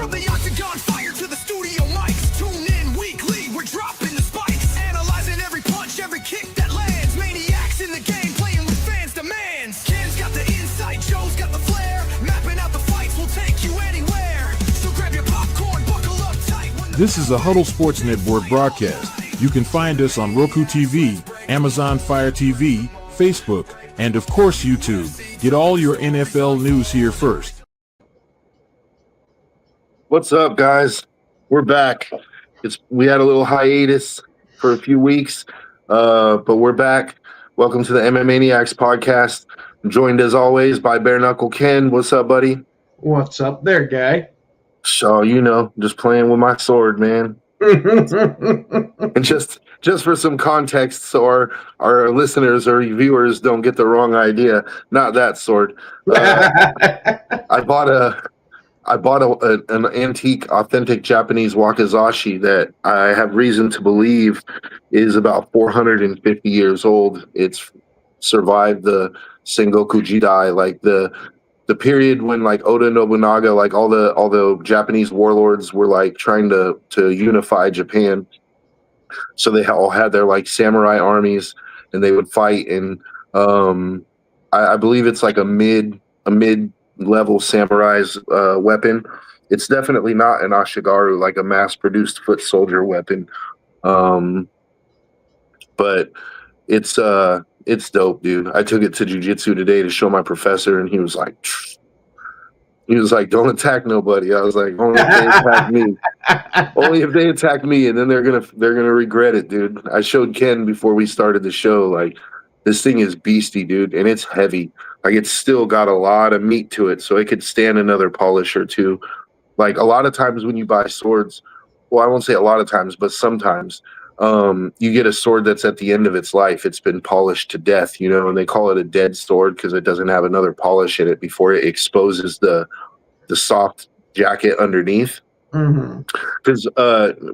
From the octagon fire to the studio mics, tune in weekly, we're dropping the spikes, analyzing every punch, every kick that lands. Maniacs in the game, playing with fans' demands. Ken's got the insight, Joe's got the flair, mapping out the fights will take you anywhere. So grab your popcorn, buckle up tight. This is a Huddle Sports Network broadcast. You can find us on Roku TV, Amazon Fire TV, Facebook, and of course YouTube. Get all your NFL news here first. What's up, guys? We're back. We had a little hiatus for a few weeks, but we're back. Welcome to the MManiacs Podcast. I'm joined as always by Bare Knuckle Ken. What's up, buddy? What's up there, guy? So, just playing with my sword, man. And just for some context, so our listeners or viewers don't get the wrong idea, not that sword. I bought an antique, authentic Japanese wakizashi that I have reason to believe is about 450 years old. It's survived the Sengoku Jidai, like the period when like Oda Nobunaga, like all the Japanese warlords were like trying to unify Japan. So they all had their like samurai armies and they would fight. And I believe it's like a mid-level samurai's weapon. It's definitely not an ashigaru, like a mass-produced foot soldier weapon. But it's dope, dude. I took it to jiu-jitsu today to show my professor, and he was like, don't attack nobody. I was like, only if they attack me. Only if they attack me, and then they're gonna regret it, dude. I showed Ken before we started the show, like, this thing is beastie, dude, and it's heavy. Like, it's still got a lot of meat to it, so it could stand another polish or two. Like, a lot of times when you buy swords, well, I won't say a lot of times, but sometimes, you get a sword that's at the end of its life. It's been polished to death, and they call it a dead sword because it doesn't have another polish in it before it exposes the soft jacket underneath. Because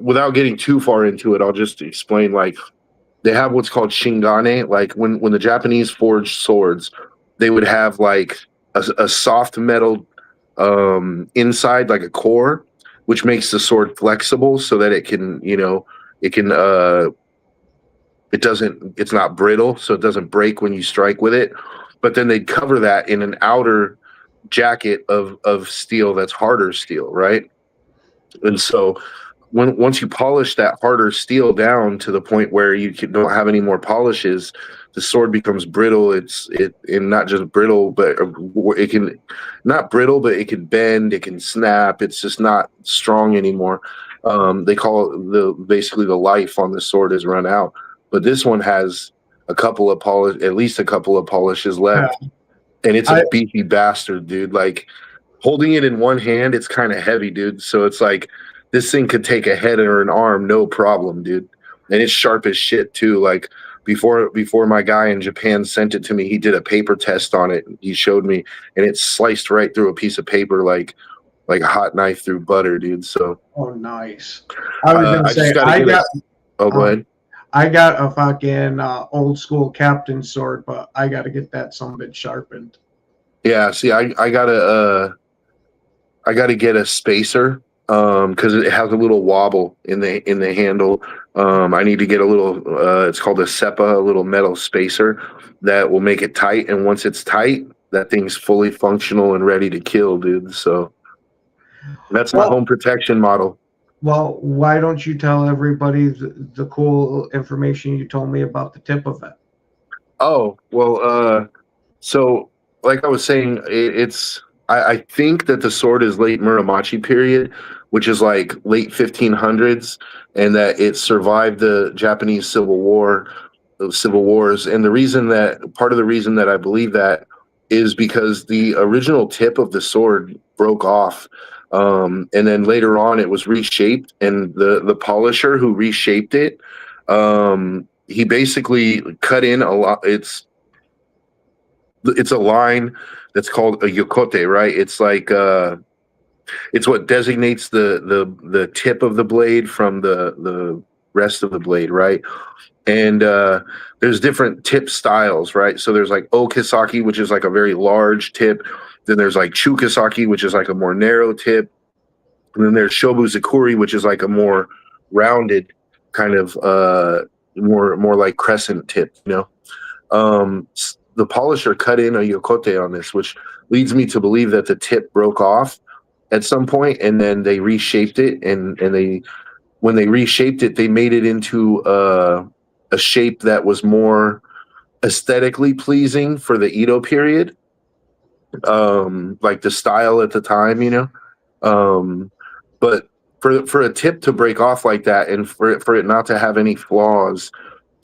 without getting too far into it, I'll just explain, like, they have what's called shingane. Like, when the Japanese forged swords, they would have like a soft metal inside, like a core, which makes the sword flexible so that it can, it's not brittle, so it doesn't break when you strike with it. But then they'd cover that in an outer jacket of steel that's harder steel, right? And so once you polish that harder steel down to the point where you don't have any more polishes, the sword becomes brittle. And not just brittle, but it can not brittle, but it can bend, it can snap. It's just not strong anymore. They call it basically the life on the sword is run out. But this one has at least a couple of polishes left. Yeah. And it's a beefy bastard, dude. Like, holding it in one hand, it's kind of heavy, dude. So it's like this thing could take a head or an arm, no problem, dude. And it's sharp as shit too. Like, before my guy in Japan sent it to me, he did a paper test on it. He showed me, and it sliced right through a piece of paper like a hot knife through butter, dude. So. Oh, nice. I was gonna say go ahead. I got a fucking old school captain sword, but I got to get that some bit sharpened. Yeah, see, I gotta get a spacer because it has a little wobble in the handle. I need to get a little. It's called a SEPA, a little metal spacer that will make it tight. And once it's tight, that thing's fully functional and ready to kill, dude. So that's my home protection model. Well, why don't you tell everybody the cool information you told me about the tip of it? Oh, well, so like I was saying, I think that the sword is late Muromachi period, which is like late 1500s, and that it survived the Japanese Civil Wars. And part of the reason that I believe that is because the original tip of the sword broke off. And then later on it was reshaped, and the polisher who reshaped it, he basically cut in a lot. It's a line that's called a yokote, right? It's like it's what designates the tip of the blade from the rest of the blade, right? And there's different tip styles, right? So there's like okisaki, which is like a very large tip. Then there's like chukisaki, which is like a more narrow tip. And then there's Shobuzakuri, which is like a more rounded kind of more like crescent tip, you know. The polisher cut in a yokote on this, which leads me to believe that the tip broke off at some point, and then they reshaped it, and they when they reshaped it, they made it into a shape that was more aesthetically pleasing for the Edo period, like the style at the time, you know. But for a tip to break off like that, and for it not to have any flaws,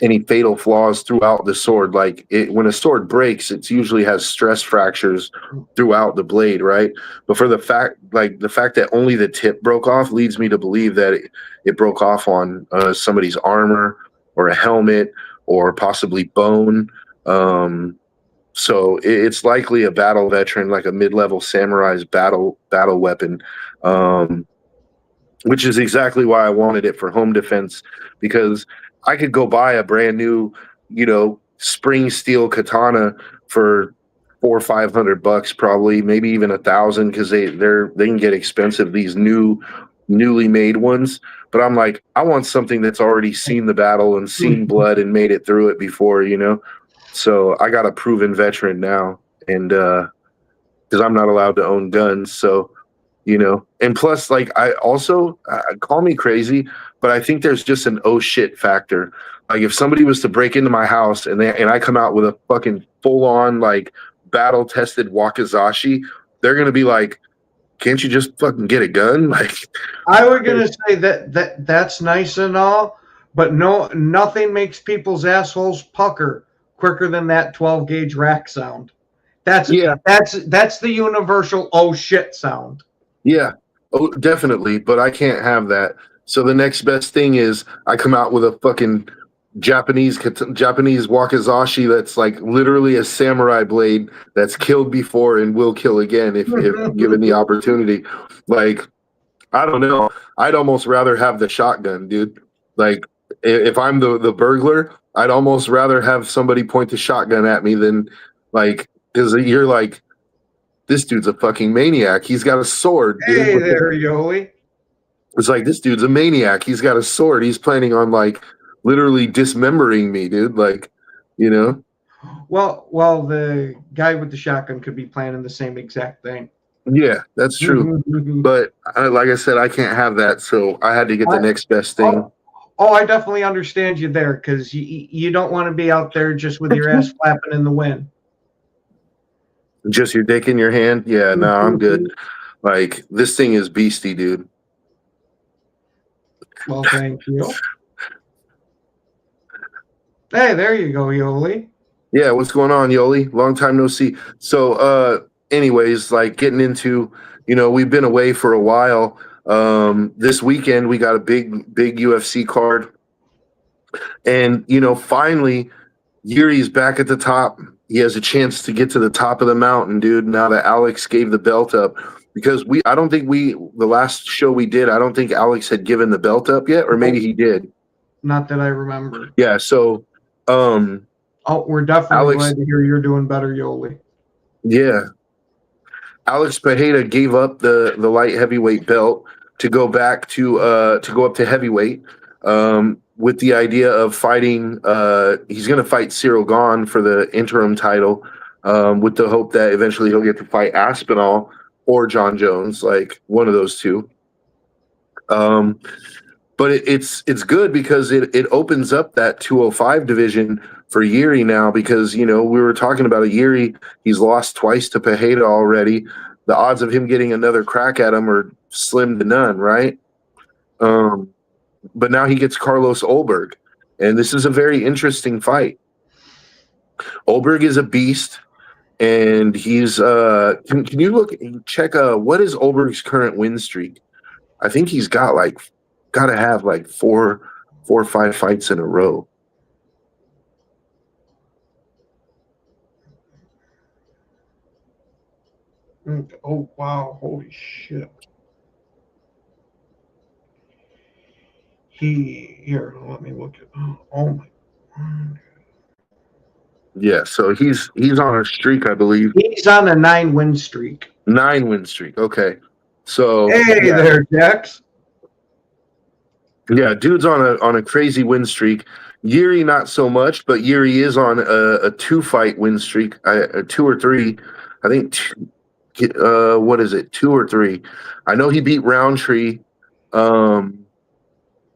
any fatal flaws throughout the sword, like when a sword breaks, it usually has stress fractures throughout the blade, right? But for the fact that only the tip broke off leads me to believe that it broke off on somebody's armor or a helmet or possibly bone. So it's likely a battle veteran, like a mid-level samurai's battle weapon, which is exactly why I wanted it for home defense, because I could go buy a brand new, you know, spring steel katana for $400 or $500, probably, maybe even $1,000, because they can get expensive, these newly made ones. But I'm like, I want something that's already seen the battle and seen blood and made it through it before, you know. So I got a proven veteran now, and because I'm not allowed to own guns, so, you know. And plus, like, I also call me crazy, but I think there's just an oh shit factor. Like, if somebody was to break into my house and I come out with a fucking full on like battle tested wakizashi, they're gonna be like, can't you just fucking get a gun? Like, I was gonna say that's nice and all, but nothing makes people's assholes pucker quicker than that 12 gauge rack sound. That's the universal oh shit sound. Yeah, oh, definitely. But I can't have that. So the next best thing is I come out with a fucking Japanese wakizashi that's like literally a samurai blade that's killed before and will kill again if given the opportunity. Like, I don't know. I'd almost rather have the shotgun, dude. Like, if I'm the burglar, I'd almost rather have somebody point the shotgun at me than, like, because you're like, this dude's a fucking maniac. He's got a sword. Dude. Hey there, Yoli. It's like, this dude's a maniac. He's got a sword. He's planning on, like, literally dismembering me, dude. Like, you know? Well, the guy with the shotgun could be planning the same exact thing. Yeah, that's true. But like I said, I can't have that, so I had to get the next best thing. Oh, I definitely understand you there, because you don't want to be out there just with your ass flapping in the wind. Just your dick in your hand? Yeah, no, I'm good. Like, this thing is beastie, dude. Well, thank you. Hey, there you go, Yoli. Yeah, what's going on, Yoli? Long time no see. So, anyways, like, getting into, you know, we've been away for a while. This weekend we got a big UFC card, and, you know, finally Yuri's back at the top. He has a chance to get to the top of the mountain, dude, now that Alex gave the belt up. Because the last show we did, I don't think Alex had given the belt up yet, or maybe he did. Not that I remember. Yeah, so we're definitely glad to hear you're doing better, Yoli. Yeah. Alex Pereira gave up the light heavyweight belt to go back to go up to heavyweight, with the idea of fighting. He's going to fight Cyril Gahn for the interim title, with the hope that eventually he'll get to fight Aspinall or John Jones, like one of those two. But it's good because it opens up that 205 division for Yuri now, because, you know, we were talking about Yuri. He's lost twice to Pereira already. The odds of him getting another crack at him are slim to none, right? But now he gets Carlos Olberg, and this is a very interesting fight. Olberg is a beast, and he's can you check what is Olberg's current win streak? I think he's got to have like four or five fights in a row. Oh wow! Holy shit! Here, let me look at. Oh my! Yeah, so he's on a streak, I believe. He's on a 9-win streak. 9-win streak. Okay. So Hey yeah, there, Dex. yeah, dude's on a crazy win streak. Yuri not so much, but Yuri is on a 2-fight win streak, a 2 or 3. I think what is it, 2 or 3? I know he beat Roundtree. Um,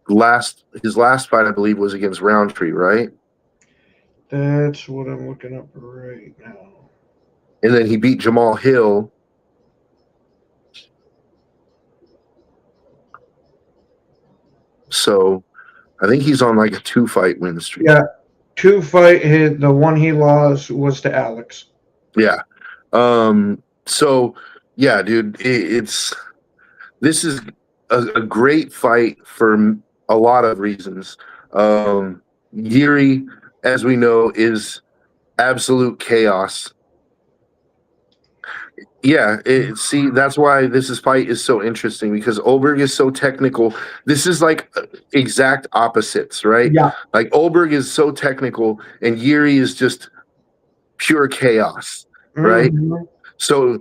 his last fight, I believe, was against Roundtree, right? That's what I'm looking up right now. And then he beat Jamal Hill. So I think he's on like a 2-fight win streak. Yeah, 2-fight. The one he lost was to Alex. Yeah. So yeah, dude, this is a great fight for a lot of reasons. Yuri, as we know, is absolute chaos. Yeah, see, that's why fight is so interesting, because Oberg is so technical. This is like exact opposites, right? Yeah. Like Oberg is so technical, and Yuri is just pure chaos, right? Mhm. So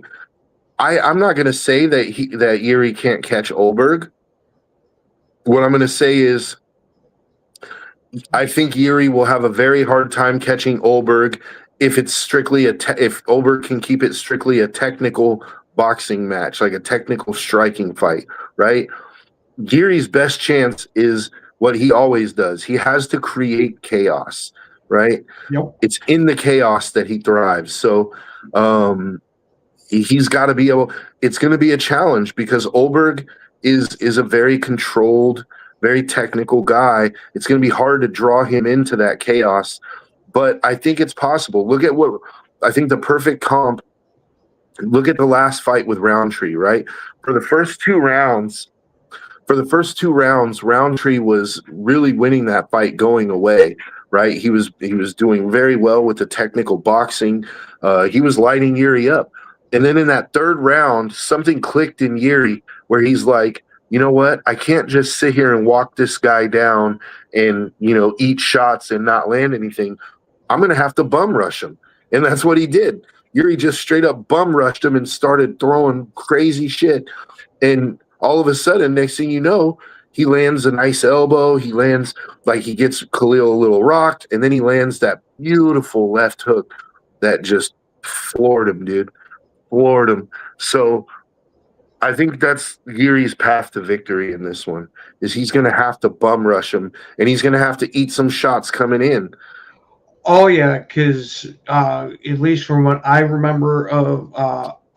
I'm not going to say that Yuri can't catch Oberg. What I'm going to say is I think Yuri will have a very hard time catching Oberg if it's strictly if Oberg can keep it strictly a technical boxing match, like a technical striking fight, right? Yuri's best chance is what he always does. He has to create chaos, right? Yep. It's in the chaos that he thrives. So he's got to be able. It's going to be a challenge because Oberg is a very controlled, very technical guy. It's going to be hard to draw him into that chaos, but I think it's possible. Look at what I think the perfect comp. Look at the last fight with Roundtree, right? For the first two rounds, Roundtree was really winning that fight going away, right? He was doing very well with the technical boxing. He was lighting Yuri up. And then in that third round, something clicked in Yuri where he's like, you know what? I can't just sit here and walk this guy down and, eat shots and not land anything. I'm going to have to bum rush him. And that's what he did. Yuri just straight up bum rushed him and started throwing crazy shit. And all of a sudden, next thing you know, he lands a nice elbow. He lands, like, he gets Khalil a little rocked, and then he lands that beautiful left hook that just floored him, dude. Floored him. So I think that's Yuri's path to victory in this one, is he's going to have to bum rush him, and he's going to have to eat some shots coming in. Oh yeah, because at least from what I remember of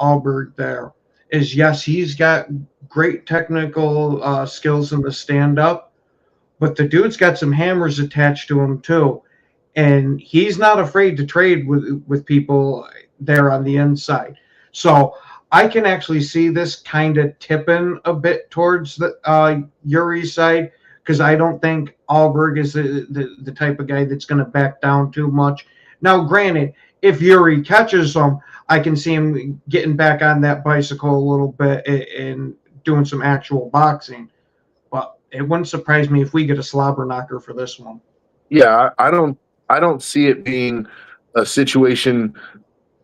Alberg, there is, yes, he's got great technical skills in the stand up, but the dude's got some hammers attached to him too, and he's not afraid to trade with people there on the inside. So I can actually see this kind of tipping a bit towards the Yuri side, because I don't think Alberg is the type of guy that's going to back down too much. Now, granted, if Yuri catches him, I can see him getting back on that bicycle a little bit and doing some actual boxing. But it wouldn't surprise me if we get a slobber knocker for this one. Yeah, I don't see it being a situation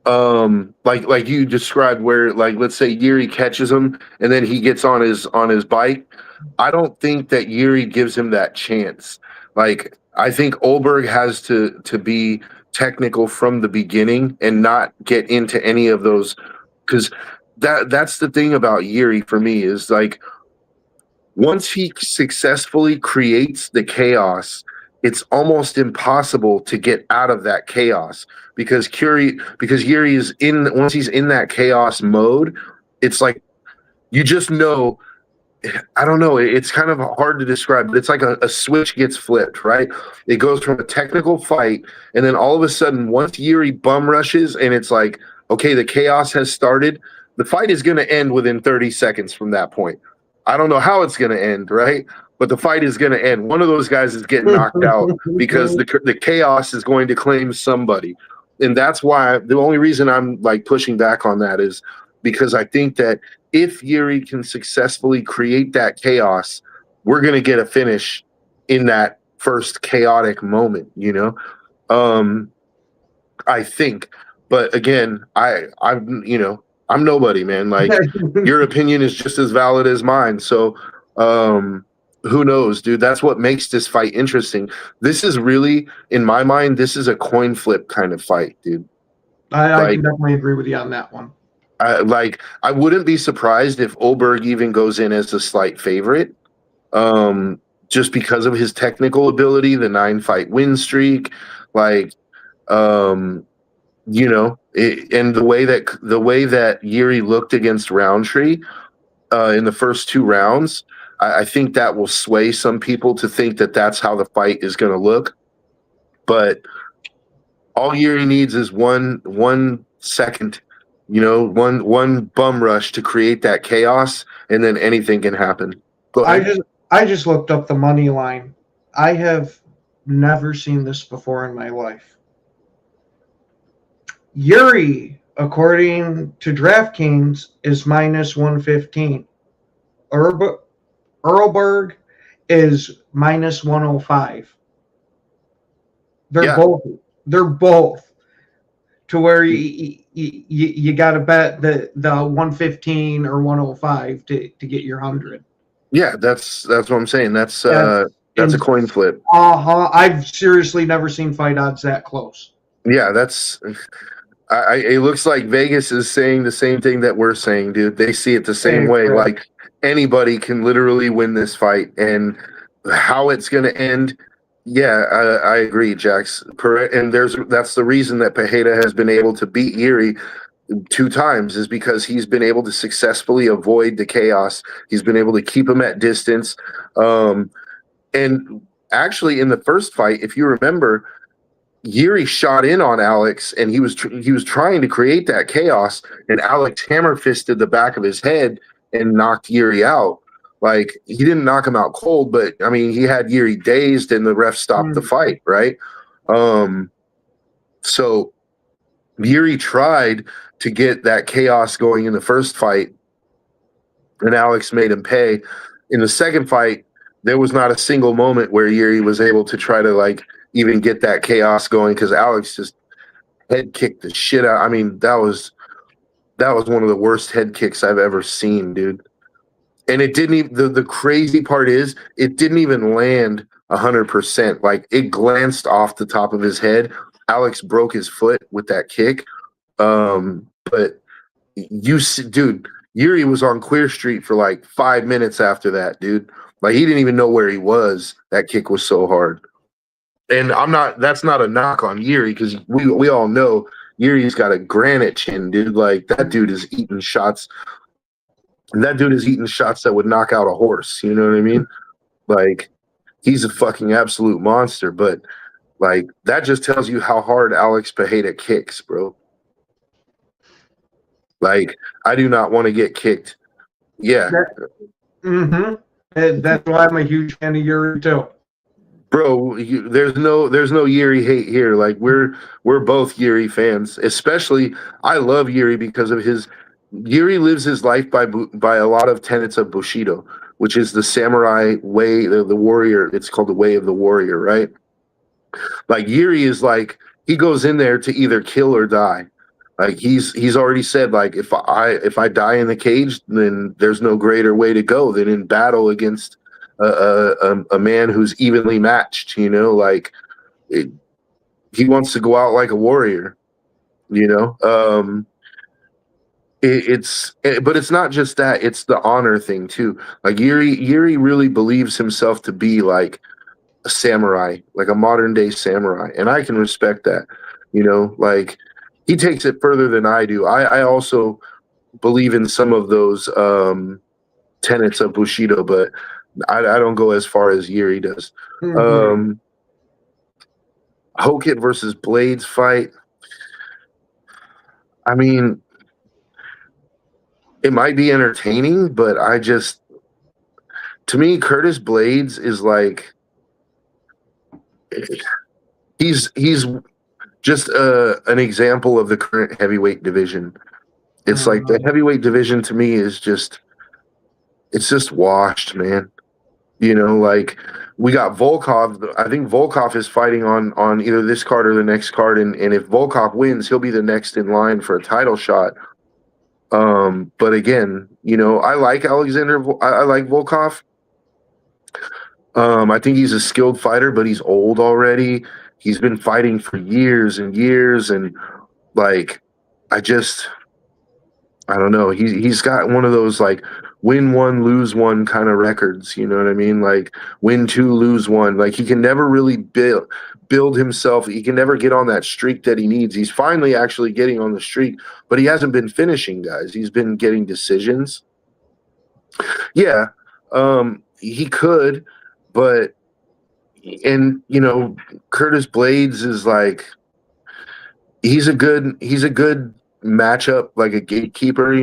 like you described, where, like, let's say Yuri catches him and then he gets on his bike. I don't think that Yuri gives him that chance. Like, I think Oberg has to be technical from the beginning and not get into any of those, because that's the thing about Yuri for me, is like, once he successfully creates the chaos, it's almost impossible to get out of that chaos, because Yuri is once he's in that chaos mode, it's like, you just know, I don't know, it's kind of hard to describe, but it's like a switch gets flipped, right? It goes from a technical fight, and then all of a sudden, once Yuri bum rushes and it's like, okay, the chaos has started, the fight is going to end within 30 seconds from that point. I don't know how it's going to end, right? But the fight is going to end. One of those guys is getting knocked out because the chaos is going to claim somebody. And that's why the only reason I'm like pushing back on that is because I think that if Yuri can successfully create that chaos, we're going to get a finish in that first chaotic moment, I think. But again, I'm I'm nobody, man. Like your opinion is just as valid as mine. So who knows, dude? That's what makes this fight interesting. This is really, in my mind, this is a coin flip kind of fight, dude. I can definitely agree with you on that one. I wouldn't be surprised if Oberg even goes in as a slight favorite, just because of his technical ability, the 9-fight win streak, and the way that Yuri looked against Roundtree in the first 2 rounds. I think that will sway some people to think that that's how the fight is going to look. But all Yuri needs is one second, one bum rush to create that chaos, and then anything can happen. Go ahead. I just looked up the money line. I have never seen this before in my life. Yuri, according to DraftKings, is minus 115. Erlberg is minus 105. They're both to where you got to bet the 115 or 105 to get your 100. Yeah, that's what I'm saying. That's a coin flip. I've seriously never seen fight odds that close. Yeah, that's. It looks like Vegas is saying the same thing that we're saying, dude. They see it the same way. Right. Like anybody can literally win this fight, and how it's going to end. Yeah, I agree, Jax. And that's the reason that Pereira has been able to beat Yuri 2 times, is because he's been able to successfully avoid the chaos. He's been able to keep him at distance. And actually, in the first fight, if you remember, Yuri shot in on Alex, and he was trying to create that chaos, and Alex hammer fisted the back of his head and knocked Yuri out. Like, he didn't knock him out cold, but I mean, he had Yuri dazed, and the ref stopped the fight, right? So Yuri tried to get that chaos going in the first fight, and Alex made him pay. In the second fight, there was not a single moment where Yuri was able to try to even get that chaos going, because Alex just head kicked the shit out. I mean, that was one of the worst head kicks I've ever seen, dude. And it didn't even, the crazy part is, it didn't even land 100%. Like, it glanced off the top of his head. Alex broke his foot with that kick. But you see, dude, Yuri was on Clear Street for like 5 minutes after that, dude. Like, he didn't even know where he was. That kick was so hard. And that's not a knock on Yuri, because we all know Yuri's got a granite chin, dude. Like, that dude is eating shots. That dude is eating shots that would knock out a horse. You know what I mean? Like, he's a fucking absolute monster. But, like, that just tells you how hard Alex Pereira kicks, bro. Like, I do not want to get kicked. Yeah. That's why I'm a huge fan of Yuri, too. Bro, there's no Yuri hate here. Like, we're both Yuri fans. Especially, I love Yuri because of Yuri lives his life by a lot of tenets of Bushido, which is the samurai way, the warrior. It's called the way of the warrior, right? Like, Yuri is like, he goes in there to either kill or die. Like, he's already said, like, if I die in the cage, then there's no greater way to go than in battle against a man who's evenly matched. Like, he wants to go out like a warrior. But it's not just that; it's the honor thing too. Like, Yuri really believes himself to be like a samurai, like a modern day samurai, and I can respect that. Like, he takes it further than I do. I also believe in some of those tenets of Bushido, but I don't go as far as Yuri does. Hokit versus Blades fight. I mean, it might be entertaining, but to me, Curtis Blades is like, he's just an example of the current heavyweight division. It's like the heavyweight division to me is it's just washed, man. Like, we got Volkov. I think Volkov is fighting on either this card or the next card, and if Volkov wins, he'll be the next in line for a title shot. But again, I like I like Volkov. I think he's a skilled fighter, but he's old already. He's been fighting for years and years, and like, I don't know. He's got one of those like win one, lose one kind of records. You know what I mean? Like win two, lose one. Like he can never really build himself. He can never get on that streak that he needs. He's finally actually getting on the streak, but he hasn't been finishing guys. He's been getting decisions. Yeah, he could, but Curtis Blades is like he's a good matchup, like a gatekeeper.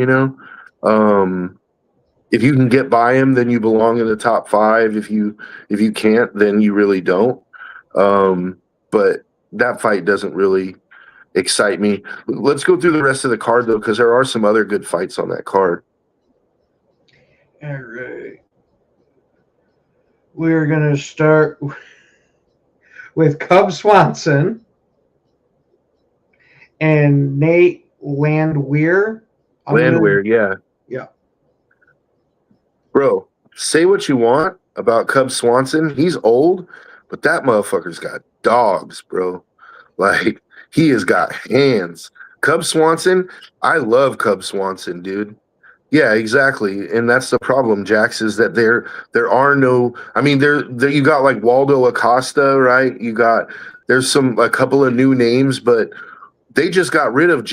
If you can get by him, then you belong in the top 5. If you can't, then you really don't. But that fight doesn't really excite me. Let's go through the rest of the card though, because there are some other good fights on that card. All right. We're gonna start with Cub Swanson and Nate Landwehr. Yeah. Yeah. Bro, say what you want about Cub Swanson. He's old, but that motherfucker's got dogs, bro. Like, he has got hands. Cub Swanson, I love Cub Swanson, dude. Yeah, exactly. And that's the problem, Jax, is that there are no, I mean, there you got like Waldo Acosta, right? There's a couple of new names, but they just got rid of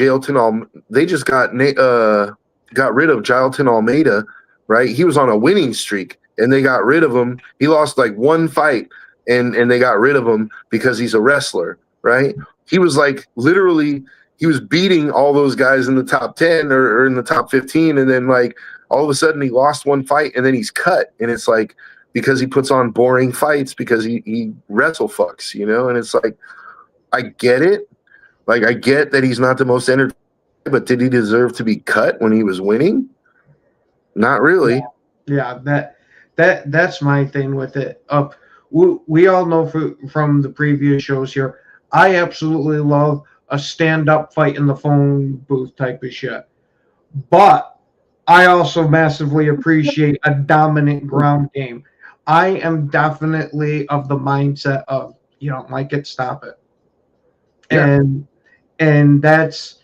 they just got rid of Jailton Almeida, right? He was on a winning streak and they got rid of him. He lost like one fight and they got rid of him because he's a wrestler, right? He was like literally he was beating all those guys in the top 10 or in the top 15. And then like all of a sudden he lost one fight and then he's cut. And it's like, because he puts on boring fights because he wrestle fucks, and it's like, I get it. Like, I get that he's not the most entertaining, but did he deserve to be cut when he was winning? Not really. Yeah, that's my thing with it. We all know from the previous shows here, I absolutely love a stand-up fight in the phone booth type of shit. But I also massively appreciate a dominant ground game. I am definitely of the mindset of, you don't like it, stop it. Yeah. And that's,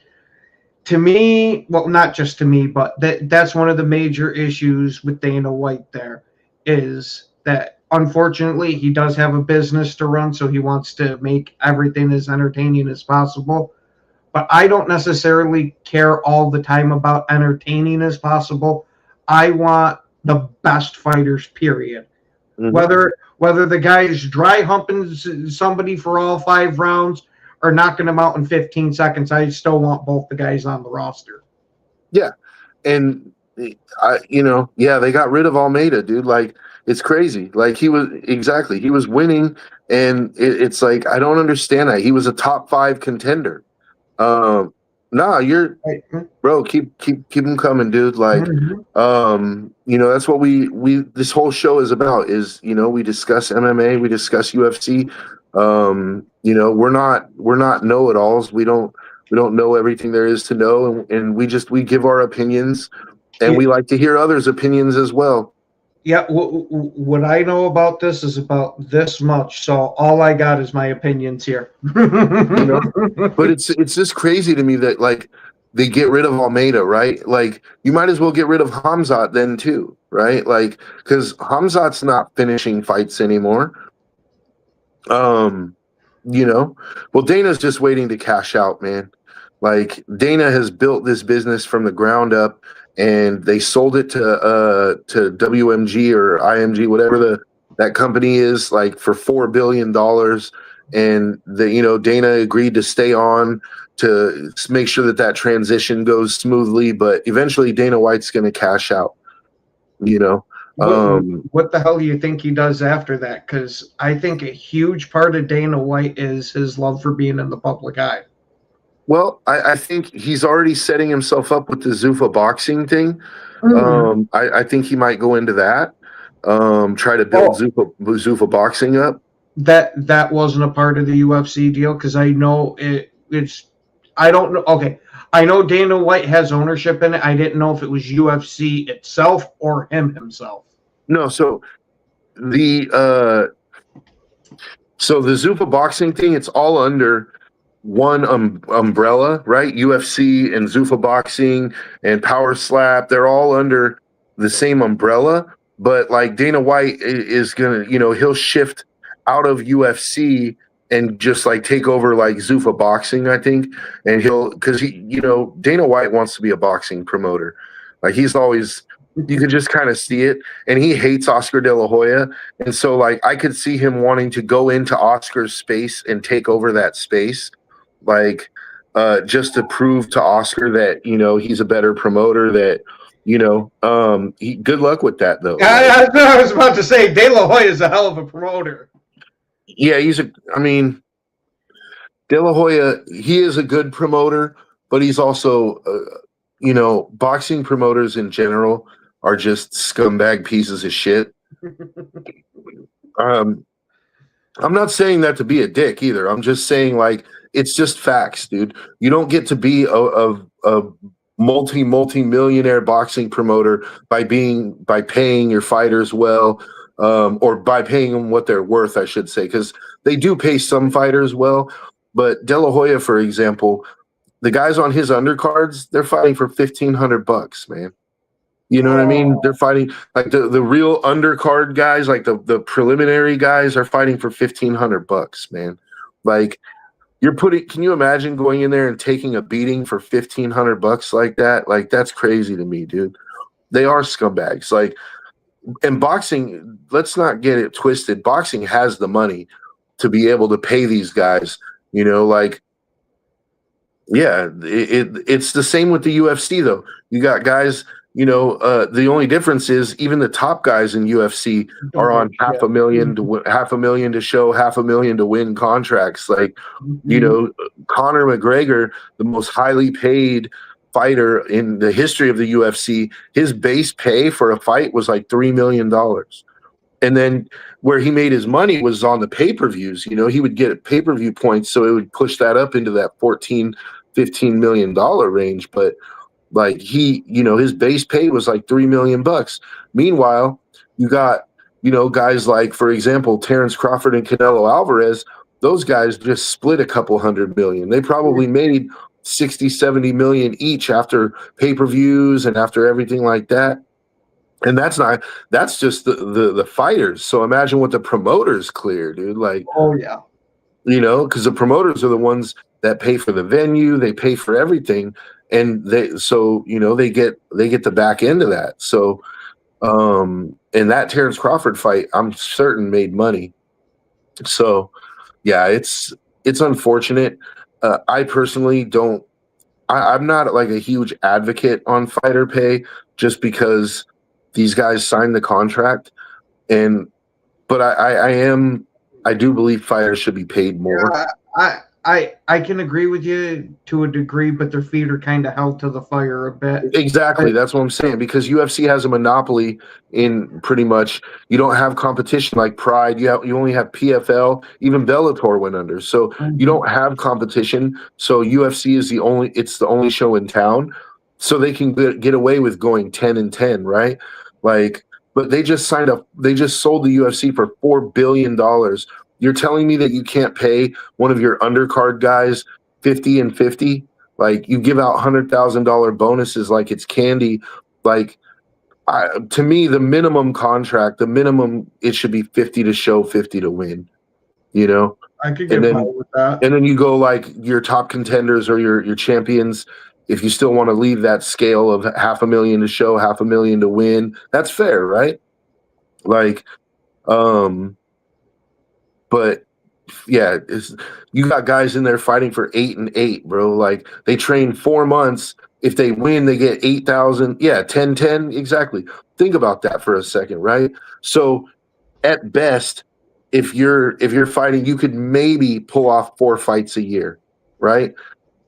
to me, well, not just to me, but that's one of the major issues with Dana White there, is that unfortunately he does have a business to run, so he wants to make everything as entertaining as possible. But I don't necessarily care all the time about entertaining as possible. I want the best fighters, period. Mm-hmm. Whether the guy is dry humping somebody for all 5 rounds or knocking them out in 15 seconds, I still want both the guys on the roster. Yeah. And, they got rid of Almeida, dude. Like, it's crazy. Like, he was winning, and it's like, I don't understand that. He was a top 5 contender. Bro, keep them coming, dude. Like, that's what we this whole show is about, is, we discuss MMA, we discuss UFC. We're not know-it-alls. We don't know everything there is to know, and we give our opinions, and we like to hear others' opinions as well. Yeah, what I know about this is about this much, so all I got is my opinions here. But it's just crazy to me that, like, they get rid of Almeida, right? Like, you might as well get rid of Hamzat then too, right? Like, because Hamzat's not finishing fights anymore. Well, Dana's just waiting to cash out, man. Like, Dana has built this business from the ground up, and they sold it to WMG or IMG, whatever that company is, like, for $4 billion. And Dana agreed to stay on to make sure that transition goes smoothly. But eventually, Dana White's going to cash out. What the hell do you think he does after that? Because I think a huge part of Dana White is his love for being in the public eye. Well, I think he's already setting himself up with the Zuffa boxing thing. Mm-hmm. I think he might go into that, try to build Zuffa boxing up. That wasn't a part of the UFC deal, because I know it's. I don't know. Okay, I know Dana White has ownership in it. I didn't know if it was UFC itself or him himself. No, so the Zuffa boxing thing, it's all under one umbrella, right? UFC and Zuffa boxing and Power Slap, they're all under the same umbrella. But like Dana White is gonna, he'll shift out of UFC and just like take over like Zuffa boxing, I think. And because Dana White wants to be a boxing promoter. Like he's always, you can just kind of see it, and he hates Oscar De La Hoya. And so like I could see him wanting to go into Oscar's space and take over that space, like just to prove to Oscar that, he's a better promoter, that, good luck with that though. I was about to say, De La Hoya is a hell of a promoter. Yeah, De La Hoya, he is a good promoter, but he's also, boxing promoters in general are just scumbag pieces of shit. I'm not saying that to be a dick either. I'm just saying like it's just facts, dude. You don't get to be a multi-millionaire boxing promoter by paying your fighters well, or by paying them what they're worth, I should say, because they do pay some fighters well. But De La Hoya, for example, the guys on his undercards, they're fighting for $1,500, man. You know what I mean? They're fighting like the real undercard guys, like the preliminary guys are fighting for $1,500, man. Like can you imagine going in there and taking a beating for $1,500 like that? Like that's crazy to me, dude. They are scumbags. Like, and boxing, let's not get it twisted. Boxing has the money to be able to pay these guys, like, yeah, it's the same with the UFC though. You got guys, the only difference is even the top guys in UFC are on $500,000 to show, $500,000 to win contracts. Like, Conor McGregor, the most highly paid fighter in the history of the UFC, his base pay for a fight was like $3 million. And then where he made his money was on the pay-per-views. He would get pay-per-view points, so it would push that up into that $14-15 million range. But like his base pay was like $3 million. Meanwhile, you got, guys like, for example, Terrence Crawford and Canelo Alvarez. Those guys just split a couple $100 million. They probably made 60-70 million each after pay-per-views and after everything like that. And that's just the fighters. So imagine what the promoters clear, dude. Like, oh yeah, because the promoters are the ones that pay for the venue, they pay for everything. And they get the back end of that. So, in that Terrence Crawford fight, I'm certain made money. So, yeah, it's unfortunate. I personally don't. I'm not like a huge advocate on fighter pay, just because these guys signed the contract, but I do believe fighters should be paid more. I can agree with you to a degree, but their feet are kind of held to the fire a bit. Exactly. That's what I'm saying, because UFC has a monopoly in pretty much, you don't have competition like Pride. You only have PFL. Even Bellator went under. So you don't have competition. So UFC is the only show in town. So they can get away with going 10-10, right? Like, but they just sold the UFC for $4 billion. You're telling me that you can't pay one of your undercard guys 50 and 50? Like, you give out $100,000 bonuses like it's candy. Like, to me, the minimum contract, it should be 50 to show, 50 to win. I could get by with that. And then you go like your top contenders or your champions. If you still want to leave that scale of $500,000 to show, $500,000 to win, that's fair, right? Like, but yeah, you got guys in there fighting for 8 and 8, bro. Like, they train 4 months. If they win, they get 8,000. Yeah, 10-10, exactly. Think about that for a second, right? So at best, if you're fighting, you could maybe pull off 4 fights a year, right?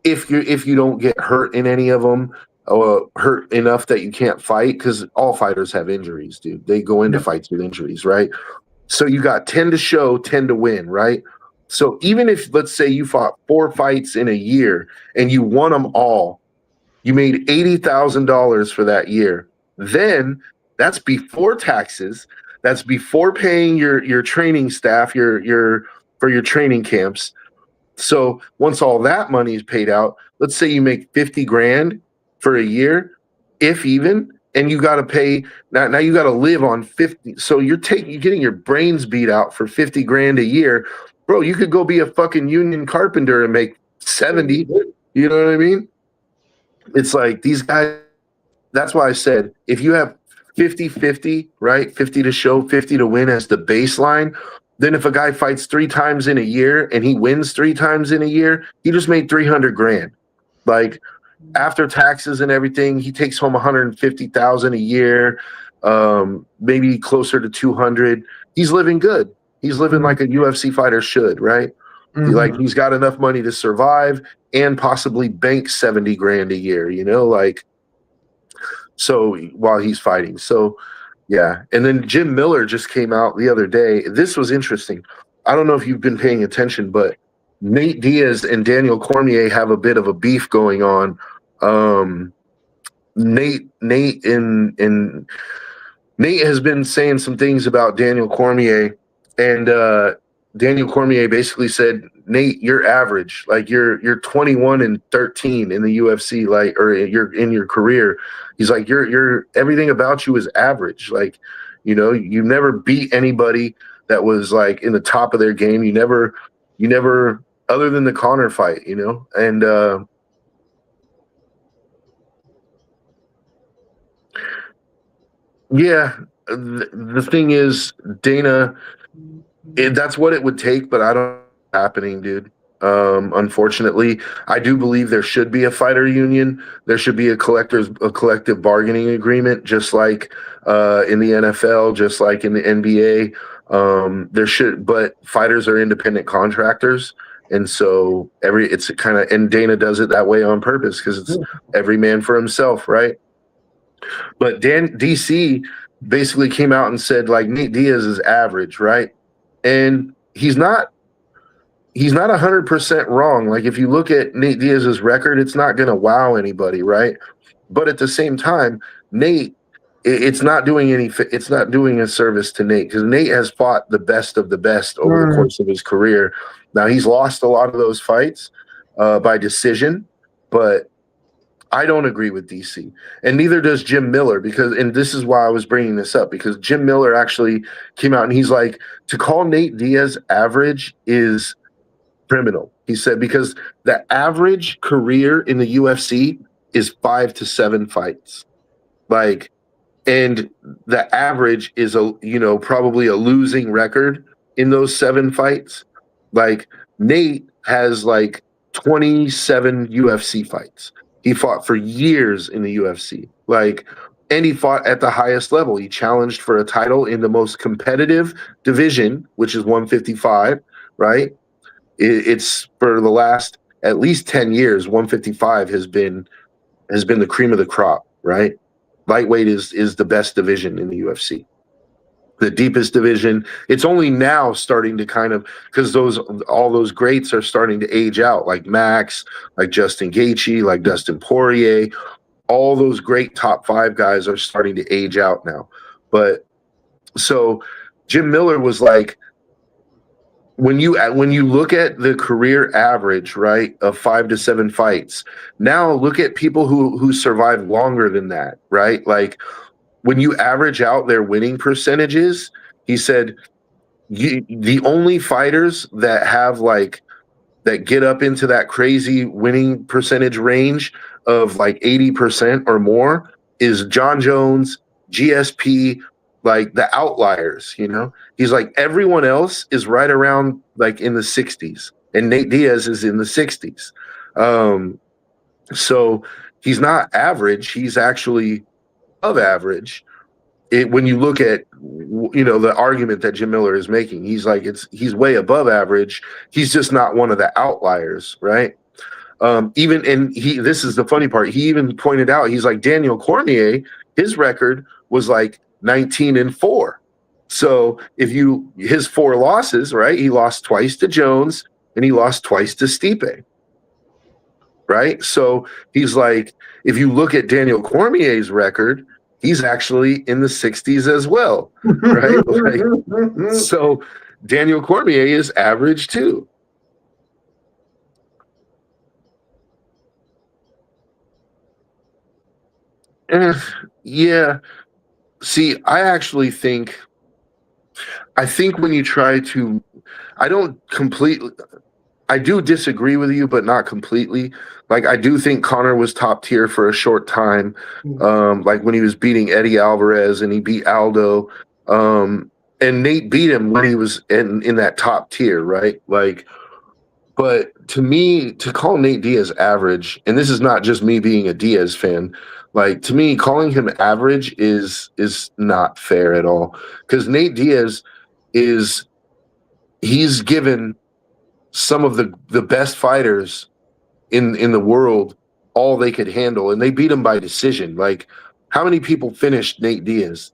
If you don't get hurt in any of them, or hurt enough that you can't fight, because all fighters have injuries, dude. They go into fights with injuries, right? So you got 10 to show, 10 to win, right? So even if, let's say, you fought 4 fights in a year and you won them all, You made $80,000 for that year. Then that's before taxes. That's before paying your training staff, your for your training camps. So once all that money is paid out, let's say you make 50 grand for a year, if even, and you got to pay now you got to live on 50. So you're getting your brains beat out for 50 grand a year. Bro, you could go be a fucking union carpenter and make 70. You know what I mean? It's like these guys, that's why I said if you have 50-50, right? 50 to show, 50 to win as the baseline, then if a guy fights 3 times in a year and he wins 3 times in a year, he just made 300 grand. Like after taxes and everything, he takes home 150,000 a year, maybe closer to 200. He's living good. He's living like a UFC fighter should, right? Mhm. Like he's got enough money to survive and possibly bank 70 grand a year, you know, like so while he's fighting. So yeah. And then Jim Miller just came out the other day. This was interesting. I don't know if you've been paying attention, but Nate Diaz and Daniel Cormier have a bit of a beef going on. Nate has been saying some things about Daniel Cormier, and Daniel Cormier basically said, Nate, you're average. Like you're 21-13 in the UFC, like, or you're in your career. He's like, you're everything about you is average. Like, you know, you never beat anybody that was like in the top of their game. You never, other than the Conor fight, you know, and yeah, the thing is, Dana, that's what it would take, but I don't happening, dude. Unfortunately, I do believe there should be a fighter union. There should be a collective bargaining agreement, just like in the NFL, just like in the NBA. There should, but fighters are independent contractors, and so it's kind of, and Dana does it that way on purpose because it's every man for himself, right? But DC basically came out and said like Nate Diaz is average, right? And he's not 100% wrong. Like if you look at Nate Diaz's record, it's not going to wow anybody, right? But at the same time, Nate, it's not doing a service to Nate because Nate has fought the best of the best over the course of his career. Now he's lost a lot of those fights by decision, but I don't agree with DC, and neither does Jim Miller, and this is why I was bringing this up, because Jim Miller actually came out and he's like, to call Nate Diaz average is criminal. He said, because the average career in the UFC is 5 to 7 fights. Like, and the average is probably a losing record in those 7 fights. Like Nate has like 27 UFC fights. He fought for years in the UFC, and he fought at the highest level. He challenged for a title in the most competitive division, which is 155, right? It's for the last at least 10 years, 155 has been the cream of the crop, right? Lightweight is the best division in the UFC. The deepest division. It's only now starting to kind of, because all those greats are starting to age out, like Max, like Justin Gaethje, like Dustin Poirier. All those great top 5 guys are starting to age out now. But so Jim Miller was like, when you look at the career average, right, of 5 to 7 fights, now look at people who survive longer than that, right? Like, when you average out their winning percentages, he said, the only fighters that have that get up into that crazy winning percentage range of like 80% or more is John Jones, GSP, like the outliers, you know? He's like, everyone else is right around like in the 60s, and Nate Diaz is in the 60s. So he's not average. He's actually of average. When you look at the argument that Jim Miller is making, he's like, he's way above average. He's just not one of the outliers, right? This is the funny part. He even pointed out, he's like, Daniel Cormier, his record was like 19-4. So his 4 losses, right? He lost twice to Jones and he lost twice to Stipe. right? So he's like, if you look at Daniel Cormier's record, he's actually in the 60s as well, right? Like, so Daniel Cormier is average too. Yeah. See, I think when you try to, I do disagree with you, but not completely. Like, I do think Conor was top tier for a short time. Like when he was beating Eddie Alvarez and he beat Aldo. And Nate beat him when he was in that top tier, right? Like, but to me, to call Nate Diaz average, and this is not just me being a Diaz fan, like to me, calling him average is not fair at all. Because Nate Diaz he's given some of the best fighters in the world all they could handle, and they beat him by decision. Like, how many people finished Nate Diaz?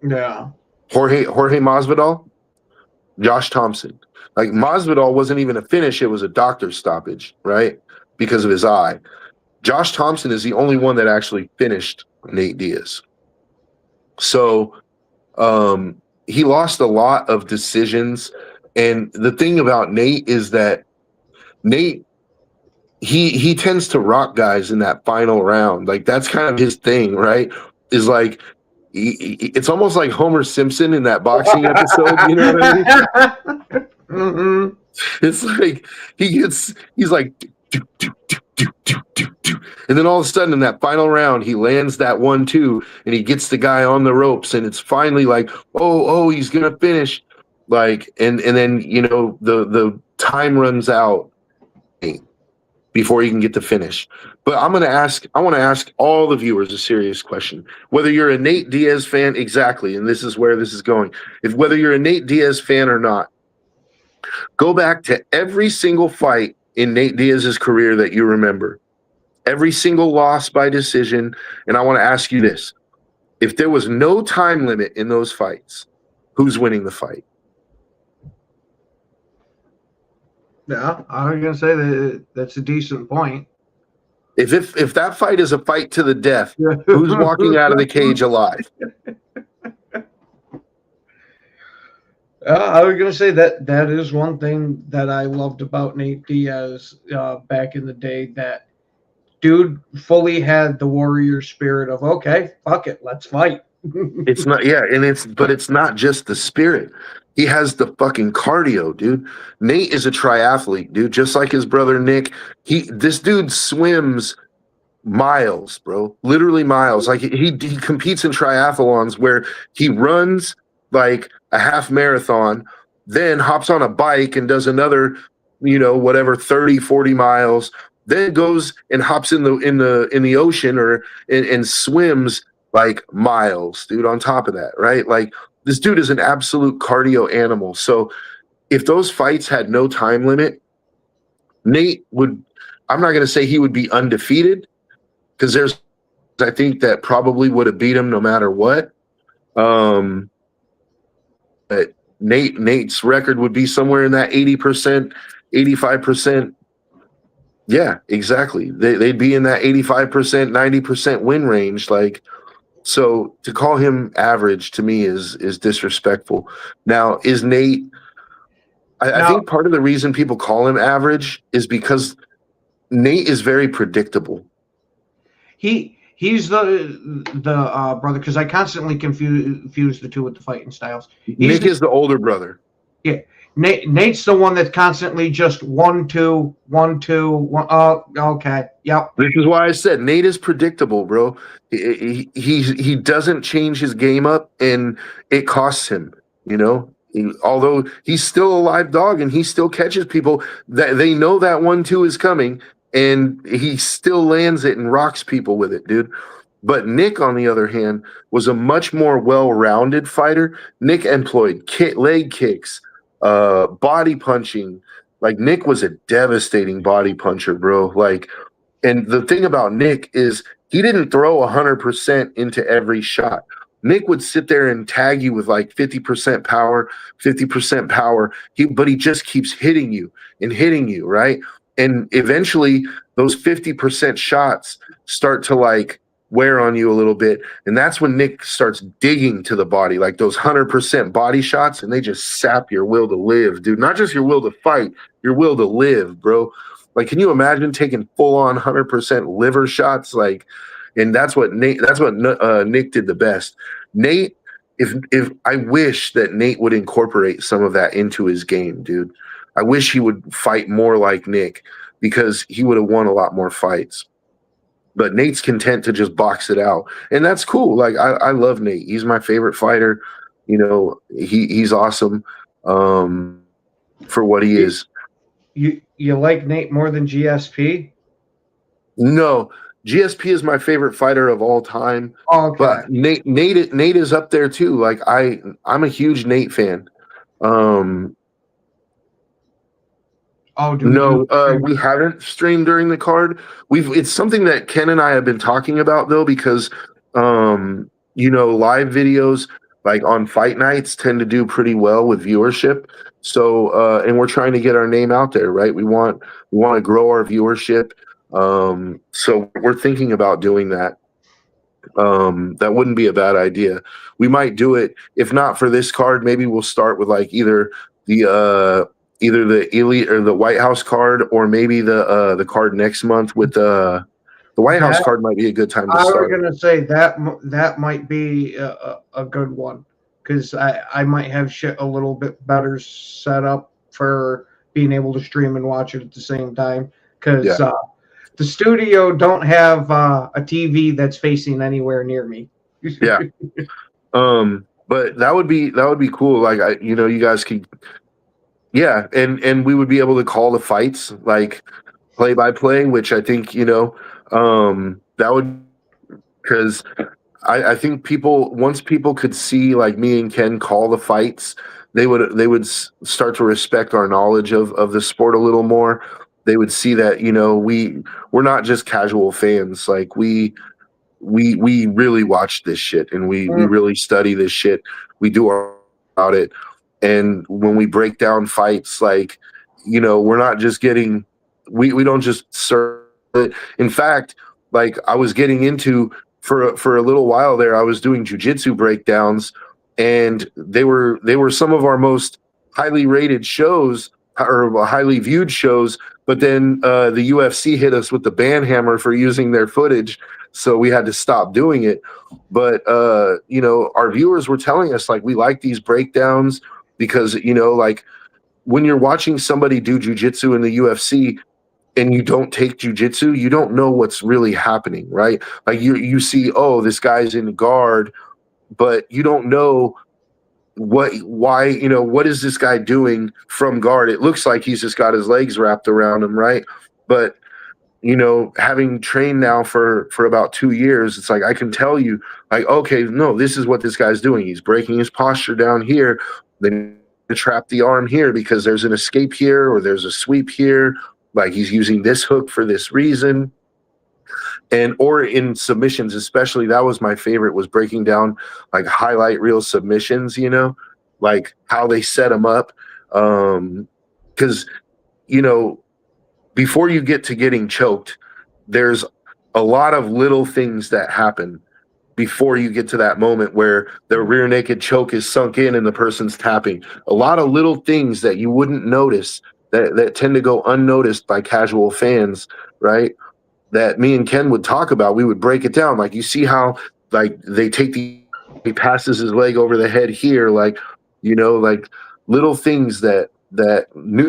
Yeah. Jorge Masvidal, Josh Thompson. Like, Masvidal wasn't even a finish; it was a doctor's stoppage, right? Because of his eye. Josh Thompson is the only one that actually finished Nate Diaz. So he lost a lot of decisions. And the thing about Nate is that Nate, he tends to rock guys in that final round. Like, that's kind of his thing, right? Is like, it's almost like Homer Simpson in that boxing episode. You know what I mean? Mm-hmm. It's like he's like, do, do, do, do, do, do, do. And then all of a sudden in that final round, he lands that 1-2 and he gets the guy on the ropes, and it's finally like, oh, he's gonna finish. Like, and then, you know, the time runs out before you can get to finish. But I want to ask all the viewers a serious question. Whether you're a Nate Diaz fan, exactly, and this is where this is going. Whether you're a Nate Diaz fan or not, go back to every single fight in Nate Diaz's career that you remember. Every single loss by decision. And I want to ask you this. If there was no time limit in those fights, who's winning the fight? Yeah, I was gonna say that's a decent point. If that fight is a fight to the death, who's walking out of the cage alive? I was gonna say that is one thing that I loved about Nate Diaz back in the day. That dude fully had the warrior spirit of, okay, fuck it, let's fight. It's not, yeah, but it's not just the spirit. He has the fucking cardio, dude. Nate is a triathlete, dude, just like his brother Nick. This dude swims miles, bro. Literally miles. Like, he competes in triathlons where he runs like a half marathon, then hops on a bike and does another, you know, whatever, 30, 40 miles, then goes and hops in the ocean and swims like miles, dude, on top of that, right? Like, this dude is an absolute cardio animal. So if those fights had no time limit, Nate would, I'm not going to say he would be undefeated, because I think that probably would have beat him no matter what. But Nate's record would be somewhere in that 80%, 85%. Yeah, exactly. They'd be in that 85%, 90% win range. Like, so to call him average to me is disrespectful. Now, is Nate? I think part of the reason people call him average is because Nate is very predictable. He's the brother, because I constantly confuse the two with the fighting styles. Nick is the older brother. Yeah, Nate's the one that's constantly just 1-2, 1-2, 1. Oh, okay, yep. This is why I said Nate is predictable, bro. He doesn't change his game up, and it costs him. You know, although he's still a live dog and he still catches people, that they know that 1-2 is coming, and he still lands it and rocks people with it, dude. But Nick, on the other hand, was a much more well-rounded fighter. Nick employed leg kicks, body punching. Like, Nick was a devastating body puncher, bro. Like, and the thing about Nick is he didn't throw 100% into every shot. Nick would sit there and tag you with like 50% power, 50% power. But he just keeps hitting you, right? and eventually those 50% shots start to like wear on you a little bit, and that's when Nick starts digging to the body, like those 100% body shots, and they just sap your will to live, dude. Not just your will to fight, your will to live, bro. Like, can you imagine taking full-on 100% liver shots? Like, and that's what Nick did the best. Nate, if I wish that Nate would incorporate some of that into his game, dude. I wish he would fight more like Nick, because he would have won a lot more fights. But Nate's content to just box it out, and that's cool. Like, I love Nate. He's my favorite fighter. You know, he's awesome for what he is. You like Nate more than GSP? No, GSP is my favorite fighter of all time. Oh, okay. But Nate is up there too. Like, I'm a huge Nate fan. We haven't streamed during the card. It's something that Ken and I have been talking about, though, because you know, live videos like on fight nights tend to do pretty well with viewership. So and we're trying to get our name out there, right? We want to grow our viewership. So we're thinking about doing that. That wouldn't be a bad idea. We might do it. If not for this card, maybe we'll start with like either the Elite or the White House card, or maybe the card next month with the White House card might be a good time to start. I was going to say that might be a good one, because I might have shit a little bit better set up for being able to stream and watch it at the same time, because the studio don't have a TV that's facing anywhere near me. Yeah. But that would be cool. Like, you guys could, and we would be able to call the fights like play by play, which I think, that would, because I think once people could see like me and Ken call the fights, they would start to respect our knowledge of the sport a little more. They would see that, we're not just casual fans. Like, we really watch this shit, and we really study this shit. We do about it. And when we break down fights, like, we're not just getting, we don't just serve it. In fact, like, I was getting into, for a little while there, I was doing jiu-jitsu breakdowns, and they were some of our most highly rated shows, or highly viewed shows. But then the UFC hit us with the ban hammer for using their footage, so we had to stop doing it. But our viewers were telling us, like, we like these breakdowns because, like, when you're watching somebody do jiu-jitsu in the UFC and you don't take jiu-jitsu, you don't know what's really happening, right? Like, you see, oh, this guy's in guard, but you don't know what is this guy doing from guard. It looks like he's just got his legs wrapped around him, right? But having trained now for about 2 years, it's like I can tell you, like, okay, no, this is what this guy's doing. He's breaking his posture down here, then trap the arm here because there's an escape here, or there's a sweep here. Like, he's using this hook for this reason. Or in submissions, especially, that was my favorite, was breaking down like highlight reel submissions, like how they set them up. Because, before you get to getting choked, there's a lot of little things that happen before you get to that moment where the rear naked choke is sunk in and the person's tapping. A lot of little things that you wouldn't notice that tend to go unnoticed by casual fans, right? That me and Ken would talk about. We would break it down. Like, you see how, like, he passes his leg over the head here, like, like little things that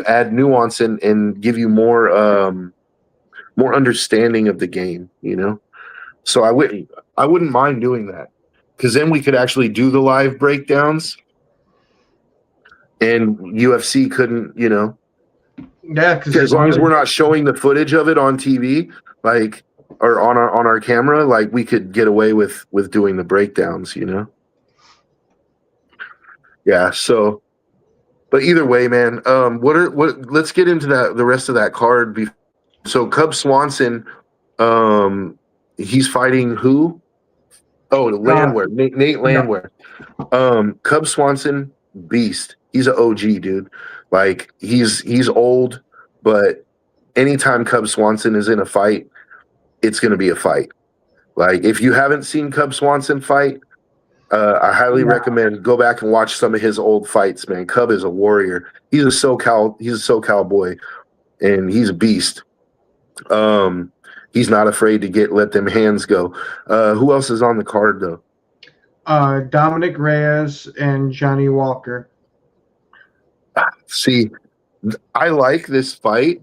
add nuance and give you more understanding of the game, So I wouldn't mind doing that, because then we could actually do the live breakdowns, and UFC couldn't, Yeah, because as long as we're not showing the footage of it on TV, like, or on our camera, like, we could get away with doing the breakdowns, Yeah. So, but either way, man, let's get into the rest of that card. So Cub Swanson, he's fighting who? Oh, Landwehr, Nate Landwehr. Cub Swanson, beast. He's an OG, dude. Like, he's old, but anytime Cub Swanson is in a fight, it's going to be a fight. Like, if you haven't seen Cub Swanson fight, I highly recommend go back and watch some of his old fights, man. Cub is a warrior. He's a SoCal boy, and he's a beast. He's not afraid to let them hands go. Who else is on the card, though? Dominic Reyes and Johnny Walker. See, I like this fight,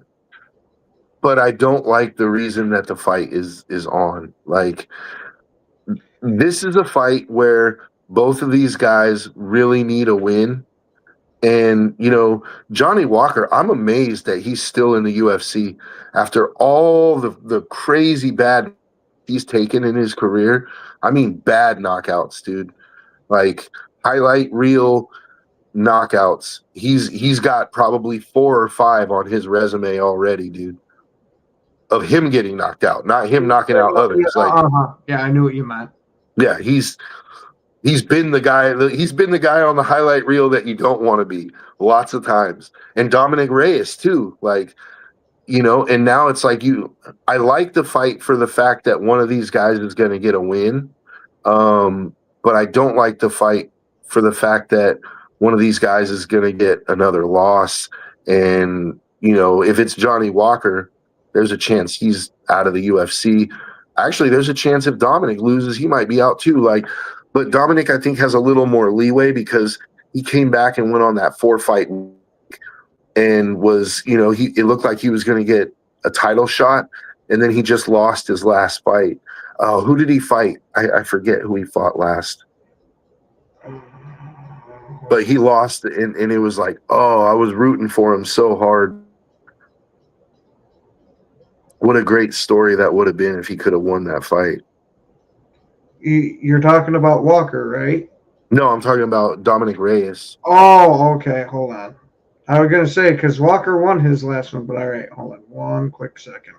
but I don't like the reason that the fight is on. Like, this is a fight where both of these guys really need a win. And, Johnny Walker, I'm amazed that he's still in the UFC after all the crazy bad he's taken in his career. I mean, bad knockouts, dude. Like, highlight reel knockouts. He's got probably 4 or 5 on his resume already, dude, of him getting knocked out, not him knocking out others. Yeah, I knew what you meant. Yeah, he's been the guy. He's been the guy on the highlight reel that you don't want to be lots of times. And Dominic Reyes too, like, and now it's like I like the fight for the fact that one of these guys is going to get a win. But I don't like the fight for the fact that one of these guys is going to get another loss. And, if it's Johnny Walker, there's a chance he's out of the UFC. Actually, there's a chance if Dominic loses, he might be out too. But Dominic, I think, has a little more leeway because he came back and went on that 4-fight and was, it looked like he was going to get a title shot, and then he just lost his last fight. Who did he fight? I forget who he fought last. But he lost, and it was like, I was rooting for him so hard. What a great story that would have been if he could have won that fight. You're talking about Walker, right? No, I'm talking about Dominic Reyes. Oh, okay. Hold on. I was going to say, because Walker won his last one, but all right. Hold on one quick second.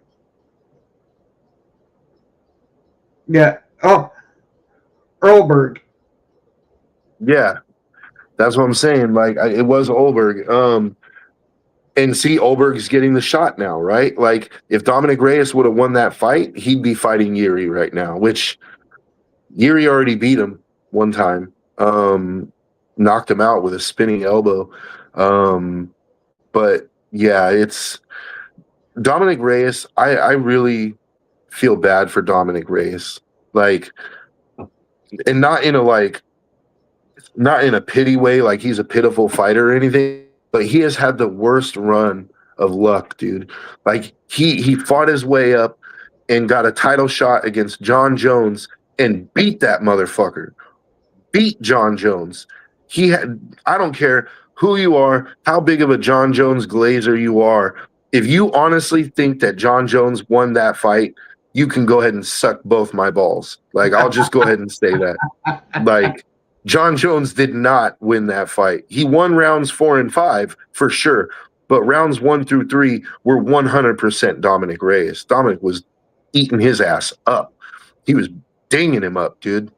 Yeah. Oh, Earlberg. Yeah, that's what I'm saying. Like, it was Earlberg. And see, Oberg's getting the shot now, right? Like, if Dominic Reyes would have won that fight, he'd be fighting Yuri right now, which Yuri already beat him one time, knocked him out with a spinning elbow. But, yeah, it's Dominic Reyes. I really feel bad for Dominic Reyes. Like, and not in a pity way, like he's a pitiful fighter or anything. But he has had the worst run of luck, dude. Like, he fought his way up and got a title shot against John Jones and beat that motherfucker. Beat John Jones. I don't care who you are, how big of a John Jones glazer you are. If you honestly think that John Jones won that fight, you can go ahead and suck both my balls. Like, I'll just go ahead and say that. Like, John Jones did not win that fight. He won rounds 4 and 5 for sure, but rounds 1 through 3 were 100% Dominic Reyes. Dominic was eating his ass up. He was dinging him up, dude.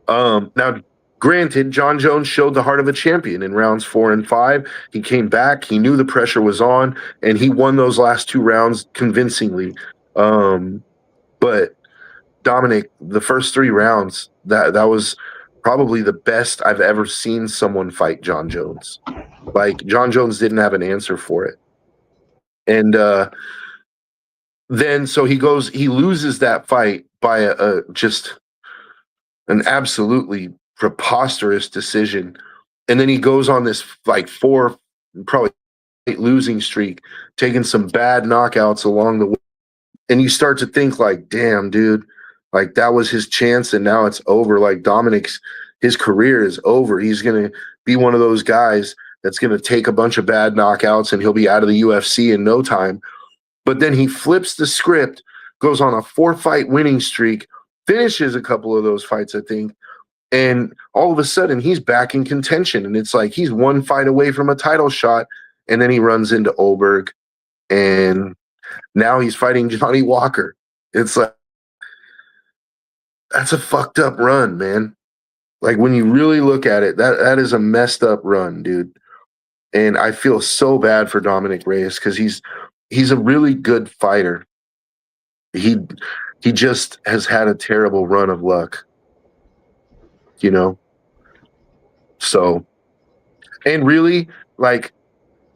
Now, granted, John Jones showed the heart of a champion in rounds 4 and 5. He came back. He knew the pressure was on, and he won those last 2 rounds convincingly. But Dominic, the first 3 rounds, that was probably the best I've ever seen someone fight John Jones. Like, John Jones didn't have an answer for it. And then so he loses that fight by just an absolutely preposterous decision. And then he goes on this like 4, probably 8 losing streak, taking some bad knockouts along the way. And you start to think like, damn, dude, like that was his chance and now it's over. Like his career is over. He's going to be one of those guys that's going to take a bunch of bad knockouts and he'll be out of the UFC in no time. But then he flips the script, goes on a 4-fight winning streak, finishes a couple of those fights, I think. And all of a sudden he's back in contention. And it's like he's 1 fight away from a title shot. And then he runs into Oberg and now he's fighting Johnny Walker. It's like, that's a fucked up run, man. Like, when you really look at it, that is a messed up run, dude. And I feel so bad for Dominic Reyes because he's he's a really good fighter. He just has had a terrible run of luck, you know. So, and really, like,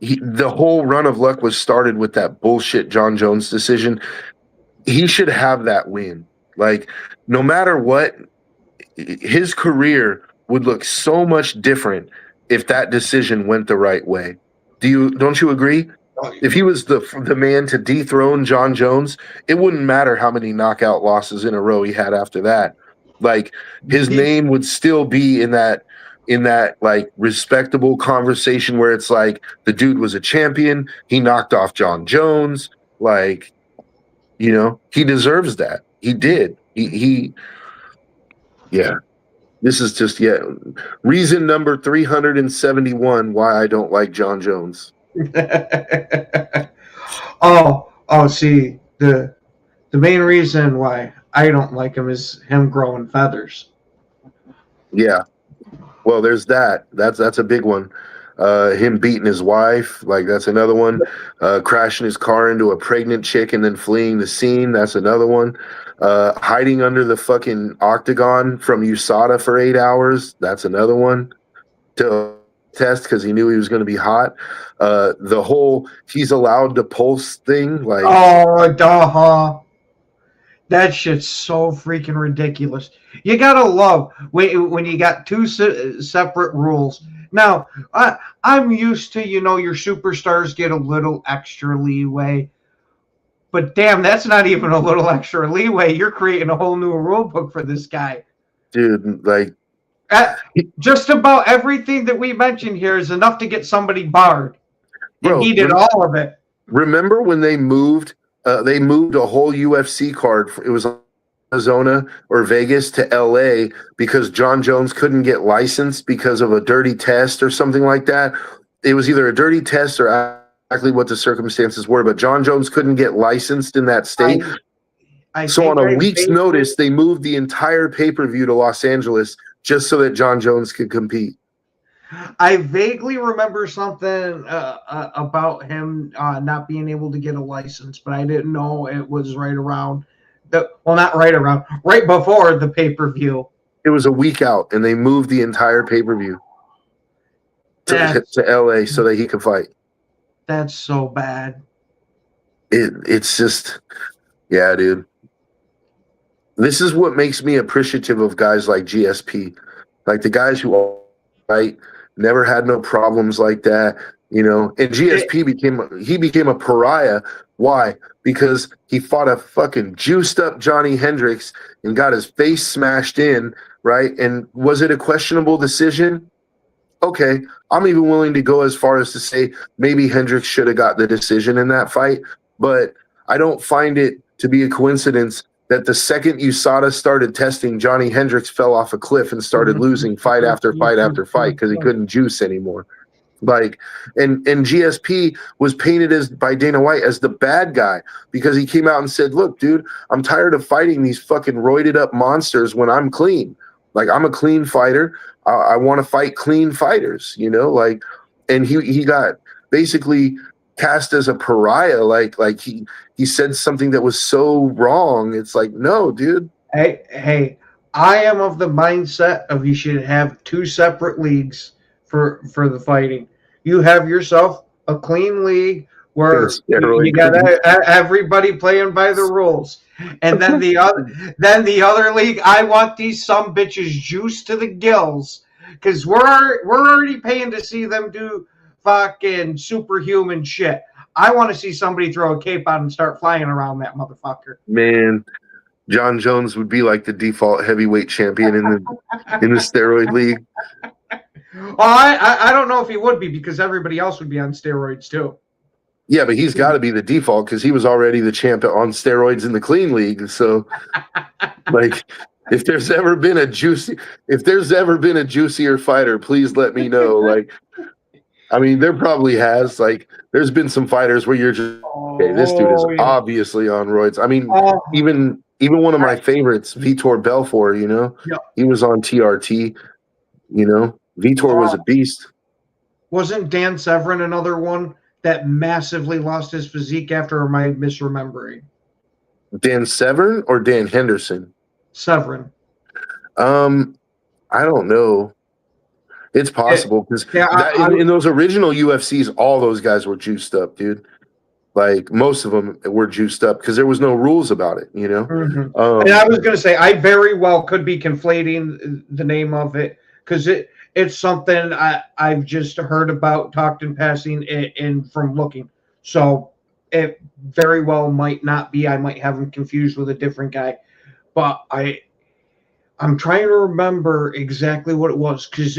the whole run of luck was started with that bullshit John Jones decision. He should have that win. Like, no matter what, his career would look so much different if that decision went the right way. Don't you agree? If he was the man to dethrone John Jones, it wouldn't matter how many knockout losses in a row he had after that. Like, his name would still be in that like respectable conversation where it's like the dude was a champion, he knocked off John Jones, like, you know, he deserves that. He did. He yeah. This is just reason number 371 why I don't like John Jones. See, the main reason why I don't like him is him growing feathers. Yeah. Well, there's that. That's a big one. Him beating his wife, like, that's another one. Crashing his car into a pregnant chick and then fleeing the scene, that's another one. Hiding under the fucking octagon from USADA for 8 hours, that's another one. To test because he knew he was going to be hot. The whole he's allowed to pulse thing, like, that shit's so freaking ridiculous. You gotta love when you got two separate rules. Now, I'm used to, you know, your superstars get a little extra leeway. But damn, that's not even a little extra leeway. You're creating a whole new rule book for this guy. Dude, like, just about everything that we mentioned here is enough to get somebody barred. And he did all of it. Remember when they moved a whole UFC card, it was Arizona or Vegas to LA, because John Jones couldn't get licensed because of a dirty test or something like that. It was either a dirty test or exactly what the circumstances were, but John Jones couldn't get licensed in that state. So on a week's notice, they moved the entire pay-per-view to Los Angeles just so that John Jones could compete. I vaguely remember something about him not being able to get a license, but I didn't know it was right before the pay-per-view. It was a week out, and they moved the entire pay-per-view to LA so that he could fight. That's so bad. It's just, yeah, dude. This is what makes me appreciative of guys like GSP, like the guys who fight, never had no problems like that, you know. And GSP became a pariah. Why? Because he fought a fucking juiced up Johnny Hendricks and got his face smashed in, right? And was it a questionable decision? Okay, I'm even willing to go as far as to say maybe Hendricks should have got the decision in that fight, but I don't find it to be a coincidence that the second USADA started testing, Johnny Hendricks fell off a cliff and started losing fight after fight after fight because he couldn't juice anymore. Like, and GSP was painted by Dana White as the bad guy because he came out and said, "Look, dude, I'm tired of fighting these fucking roided up monsters when I'm clean. Like, I'm a clean fighter. I want to fight clean fighters, you know." Like, and he got basically cast as a pariah. Like he said something that was so wrong. It's like, no, dude. Hey, I am of the mindset of you should have two separate leagues for the fighting. You have yourself a clean league where you got everybody playing by the rules, and then the other league, I want these sumbitches juiced to the gills because we're already paying to see them do fucking superhuman shit. I want to see somebody throw a cape on and start flying around that motherfucker. Man, John Jones would be like the default heavyweight champion in the steroid league. Well, I don't know if he would be because everybody else would be on steroids too. Yeah, but he's got to be the default because he was already the champ on steroids in the clean league. So, like, if there's ever been a juicier fighter, please let me know. Like, I mean, there probably has. Like, there's been some fighters where you're just, okay, this dude is obviously on roids. I mean, even one of my favorites, Vitor Belfort, you know, he was on TRT, you know. Vitor was a beast. Wasn't Dan Severn another one that massively lost his physique after, or am I misremembering? Dan Severn or Dan Henderson? Severin. I don't know. It's possible because in those original UFCs, all those guys were juiced up, dude. Like most of them were juiced up because there was no rules about it, you know. Mm-hmm. And I was going to say, I very well could be conflating the name of it because it's something I've just heard about, talked in passing, and from looking. So it very well might not be. I might have him confused with a different guy, but I'm trying to remember exactly what it was because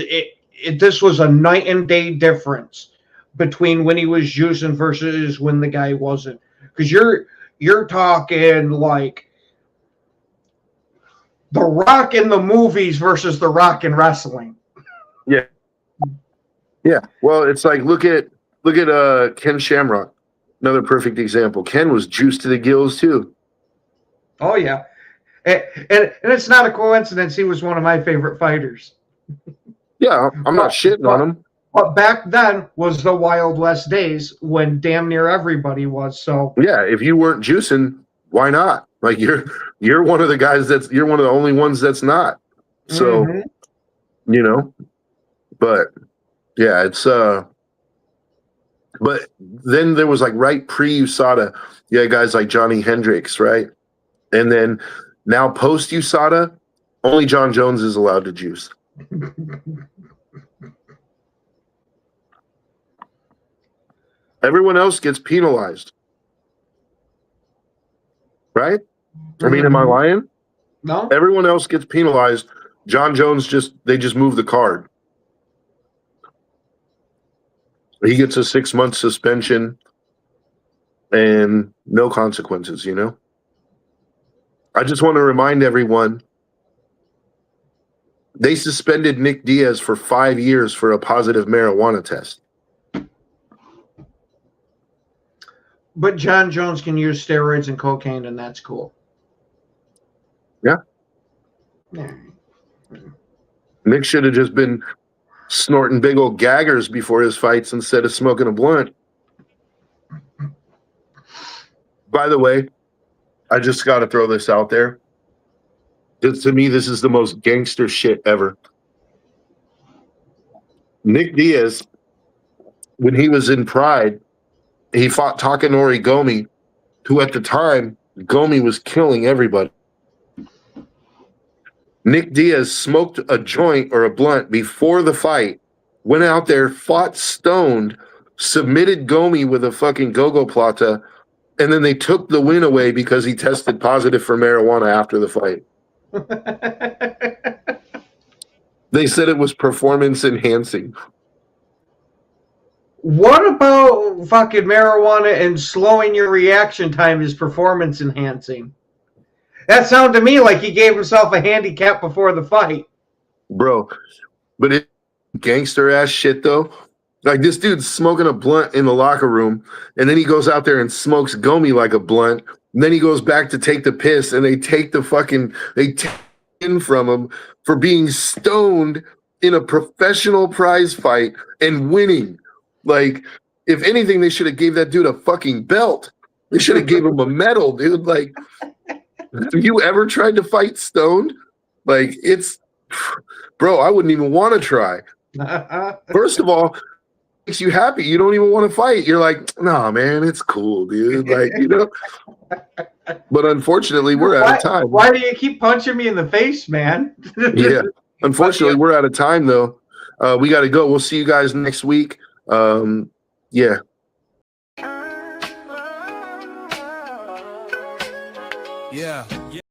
this was a night and day difference between when he was juicing versus when the guy wasn't. Because you're talking like The Rock in the movies versus The Rock in wrestling. Yeah. Yeah. Well, it's like look at Ken Shamrock. Another perfect example. Ken was juiced to the gills too. Oh yeah. And it's not a coincidence he was one of my favorite fighters. Yeah, I'm not shitting on him. But back then was the Wild West days when damn near everybody was. So yeah, if you weren't juicing, why not? Like you're one of the guys you're one of the only ones that's not. So you know, but yeah, it's but then there was like right pre-USADA, you had guys like Johnny Hendricks, right? And then now post USADA, only John Jones is allowed to juice. Everyone else gets penalized. Right? I mean, am I lying? No. Everyone else gets penalized. John Jones they just move the card. He gets a 6-month suspension and no consequences, you know? I just want to remind everyone, they suspended Nick Diaz for 5 years for a positive marijuana test. But John Jones can use steroids and cocaine, and that's cool. Yeah. Nick should have just been snorting big old gaggers before his fights instead of smoking a blunt. By the way, I just got to throw this out there. To me, this is the most gangster shit ever. Nick Diaz, when he was in Pride, he fought Takanori Gomi, who at the time, Gomi was killing everybody. Nick Diaz smoked a joint or a blunt before the fight, went out there, fought stoned, submitted Gomi with a fucking go-go plata, and then they took the win away because he tested positive for marijuana after the fight. They said it was performance enhancing. What about fucking marijuana and slowing your reaction time is performance enhancing? That sounded to me like he gave himself a handicap before the fight. Bro, but it gangster ass shit though. Like this dude's smoking a blunt in the locker room, and then he goes out there and smokes Gomi like a blunt. And then he goes back to take the piss, and they take in from him for being stoned in a professional prize fight and winning. Like, if anything, they should have gave that dude a fucking belt. They should have gave him a medal, dude. Like, have you ever tried to fight stoned? Like, bro, I wouldn't even want to try. First of all, makes you happy. You don't even want to fight. You're like, nah, man, it's cool, dude. Like, you know. But unfortunately, we're out of time. Why do you keep punching me in the face, man? Yeah. Unfortunately, we're out of time, though. We got to go. We'll see you guys next week. Yeah. Yeah.